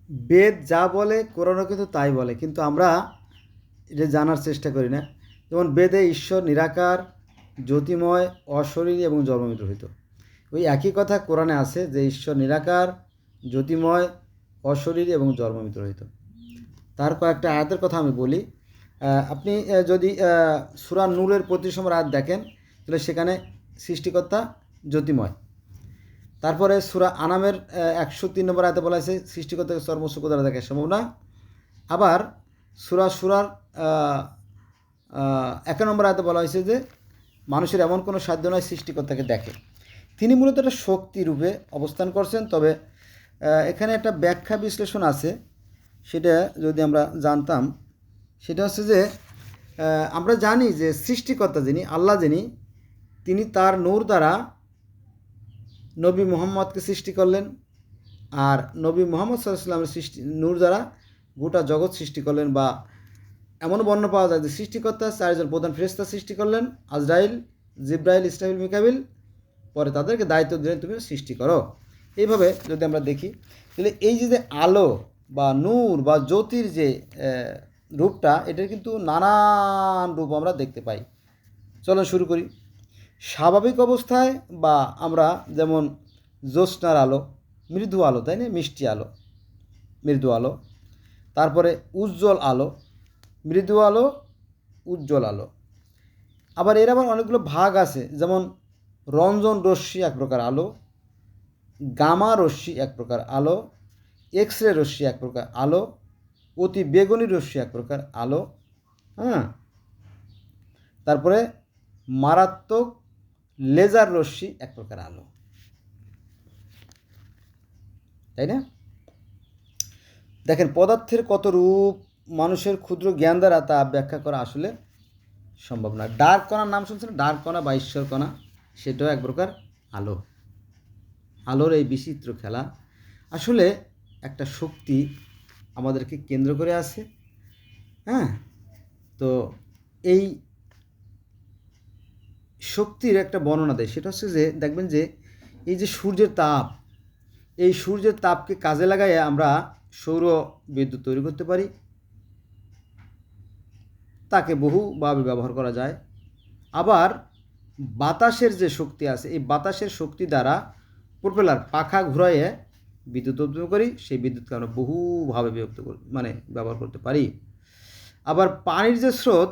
বেদ যা বলে কোরআনও কিন্তু তাই বলে, কিন্তু আমরা এটা জানার চেষ্টা করি না। যেমন বেদে ঈশ্বর নিরাকার, জ্যোতিময়, অশরীরী এবং জন্মমৃত রহিত। ওই একই কথা কোরআনে আছে যে ঈশ্বর নিরাকার, জ্যোতিময়, অশরীরী এবং জন্মমৃত রহিত। তার কয়েকটা আয়াতের কথা আমি বলি। আপনি যদি সূরা নূরের 25 নম্বর আয়াত দেখেন, তাহলে সেখানে সৃষ্টিকর্তা জ্যোতিময়। তারপরে সূরা আনামের 103 নম্বর আয়াতে বলা হয়েছে সৃষ্টিকর্তাকে চর্মচক্ষু দ্বারা দেখা সম্ভব না। আবার সূরার 1 নম্বর আয়াতে বলা হয়েছে যে মানুষের এমন কোনো সাধ্য নয় সৃষ্টিকর্তাকে দেখে। তিনি মূলত একটা শক্তি রূপে অবস্থান করছেন। তবে এখানে একটা ব্যাখ্যা বিশ্লেষণ আছে, সেটা যদি আমরা জানতাম, সেটা হচ্ছে যে আমরা জানি যে সৃষ্টিকর্তা যিনি, আল্লাহ যিনি, তিনি তার নূর দ্বারা নবী মুহাম্মদকে সৃষ্টি করলেন, আর নবী মুহাম্মদ সাল্লাল্লাহু আলাইহি ওয়াসাল্লামের সৃষ্টি নূর দ্বারা গোটা জগৎ সৃষ্টি করলেন। বা এমন বর্ণনা পাওয়া যায় যে সৃষ্টিকর্তা 4 জন প্রধান ফেরেশতা সৃষ্টি করলেন, আজরাইল, জিব্রাইল, ইসরাফিল, মিকাইল। পরে তাদেরকে দায়িত্ব দিলেন তুমি সৃষ্টি করো। এইভাবে যদি আমরা দেখি, তাহলে এই যে আলো বা নূর বা জ্যোতির যে রূপটা, এটার কিন্তু নানান রূপ আমরা দেখতে পাই। চলো শুরু করি। স্বাভাবিক অবস্থায় বা আমরা যেমন জ্যোৎস্নার আলো, মৃদু আলো, তাই না, মিষ্টি আলো, মৃদু আলো। তারপরে উজ্জ্বল আলো, মৃদু আলো, উজ্জ্বল আলো। আবার এর আবার অনেকগুলো ভাগ আছে, যেমন রঞ্জন রশ্মি এক প্রকার আলো, গামা রশ্মি এক প্রকার আলো, এক্স রে রশ্মি এক প্রকার আলো, অতি বেগুনি রশ্মি এক প্রকার আলো। হ্যাঁ, তারপরে মারাত্মক লেজার রশ্মি এক প্রকার আলো, তাই না? দেখেন পদার্থের কত রূপ মানুষের ক্ষুদ্র জ্ঞান দ্বারা তা ব্যাখ্যা করা আসলে সম্ভব না। ডার্ক কণার নাম শুনছেন? ডার্ক কণা বা ঈশ্বর কণা, সেটাও এক প্রকার আলো। আলোর এই বিচিত্র খেলা, আসলে একটা শক্তি আমাদেরকে কেন্দ্র করে আছে। হ্যাঁ, তো এই শক্তির একটা বর্ণনা দেয়, সেটা হচ্ছে যে দেখবেন যে এই যে সূর্যের তাপ, এই সূর্যের তাপকে কাজে লাগাইয়ে আমরা সৌর বিদ্যুৎ তৈরি করতে পারি। তাকে বহুভাবে ব্যবহার করা যায়। আবার বাতাসের যে শক্তি আছে, এই বাতাসের শক্তি দ্বারা প্রোপেলার পাখা ঘুরাইয়ে বিদ্যুৎ উৎপন্ন করি, সেই বিদ্যুৎকে আমরা বহুভাবে ব্যবহার করতে পারি। আবার পানির যে স্রোত,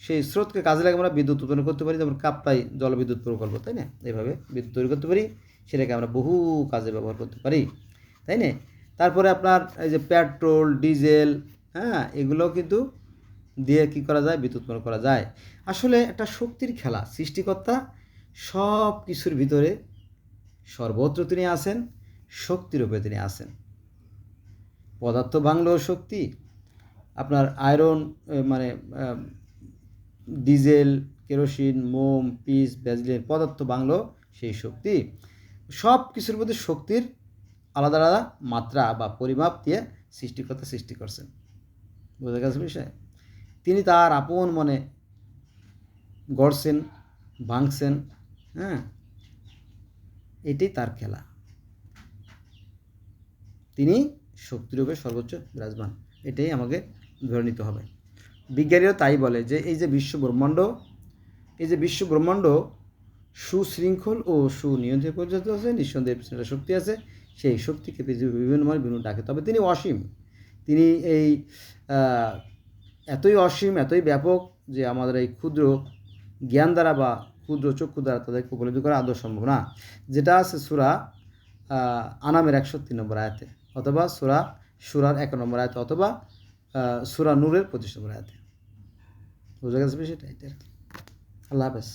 সেই স্রোতকে কাজে লাগে আমরা বিদ্যুৎ উৎপন্ন করতে পারি, যেমন কাপ্তাই জলবিদ্যুৎ প্রকল্প, তাই না? এইভাবে বিদ্যুৎ তৈরি করতে পারি, সেটাকে আমরা বহু কাজে ব্যবহার করতে পারি, তাই না? তারপরে আপনার এই যে পেট্রোল, ডিজেল, হ্যাঁ, এগুলো কিন্তু দিয়ে কী করা যায়, বিদ্যুৎ উৎপন্ন করা যায়। আসলে একটা শক্তির খেলা। সৃষ্টিকর্তা সব কিছুর ভিতরে সর্বত্র তিনি আছেন, শক্তিরূপে তিনি আছেন। পদার্থ ভাঙলেও শক্তি, আপনার আয়রন ডিজেল, কেরোসিন, মোম, পিস, ভ্যাসলিন, পদার্থ ভাঙলেও সেই শক্তি। সব কিছুর মধ্যে শক্তির আলাদা আলাদা মাত্রা বা পরিমাপ দিয়ে সৃষ্টিকর্তা সৃষ্টি করছেন। বোঝা গেছে বিষয়? তিনি তার আপন মনে গড়ছেন, ভাঙছেন। হ্যাঁ, এটাই তার খেলা। তিনি শক্তিরূপে সর্বোচ্চ বিরাজমান, এটাই আমাকে ধরে নিতে হবে। বিজ্ঞানীরা তাই বলে যে এই যে বিশ্ব ব্রহ্মাণ্ড সুশৃঙ্খল ও সুনিয়ন্ত্রিত পরিচালিত আছে, নিঃসন্দেহে পিছনে শক্তি আছে। সেই শক্তিকে পৃথিবী বিভিন্ন ডাকে। তবে তিনি অসীম। তিনি এই এতই অসীম, এতই ব্যাপক যে আমাদের এই ক্ষুদ্র জ্ঞান দ্বারা বা ক্ষুদ্র চক্ষু দ্বারা তাদেরকে উপলব্ধি করা আদৌ সম্ভব না। যেটা আছে সূরা আনামের 103 নম্বর আয়াতে, অথবা সূরার 1 নম্বর আয়াতে, অথবা সূরা নূরের 25 নম্বর আয়াতে। বোঝা গেছে বিষয়টা? আল্লাহ হাফেজ।